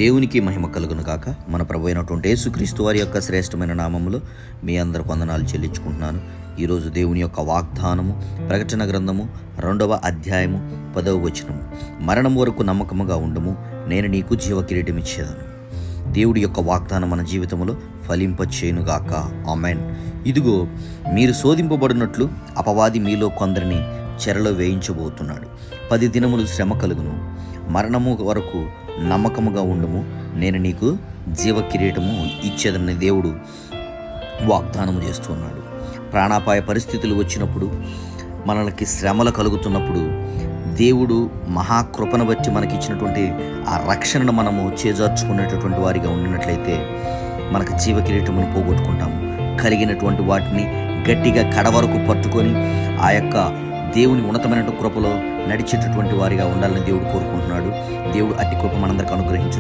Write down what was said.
దేవునికి మహిమ కలుగును గాక. మన ప్రభు అయినటువంటి యేసుక్రీస్తు వారి యొక్క శ్రేష్టమైన నామములో మీ అందరికి వందనాలు చెల్లించుకుంటున్నాను. ఈరోజు దేవుని యొక్క వాగ్దానము ప్రకటన గ్రంథము 2వ అధ్యాయము 10వ వచనము. మరణం వరకు నమ్మకముగా ఉండుము, నేను నీకు జీవ కిరీటం ఇచ్చేదను. దేవుడి యొక్క వాగ్దానం మన జీవితంలో ఫలింపచేయునుగాక. ఆమెన్. ఇదిగో, మీరు శోధింపబడినట్లు అపవాది మీలో కొందరిని చెరలో వేయించబోతున్నాడు. 10 దినములు శ్రమ కలుగును, మరణము వరకు నమ్మకముగా ఉండుము, నేను నీకు జీవ కిరీటము ఇచ్చేదని దేవుడు వాగ్దానము చేస్తున్నాడు. ప్రాణాపాయ పరిస్థితులు వచ్చినప్పుడు, మనకి శ్రమలు కలుగుతున్నప్పుడు దేవుడు మహాకృపను బట్టి మనకిచ్చినటువంటి ఆ రక్షణను మనము చేజార్చుకునేటటువంటి వారిగా ఉండినట్లయితే మనకు జీవ కిరీటమును పోగొట్టుకుంటాము. కలిగినటువంటి వాటిని గట్టిగా కడవరకు పట్టుకొని ఆ యొక్క దేవుని ఉన్నతమైన కృపలో నడిచేటటువంటి వారిగా ఉండాలని దేవుడు కోరుకుంటున్నాడు. దేవుడు అట్టి కృప మనందరికీ అనుగ్రహించును.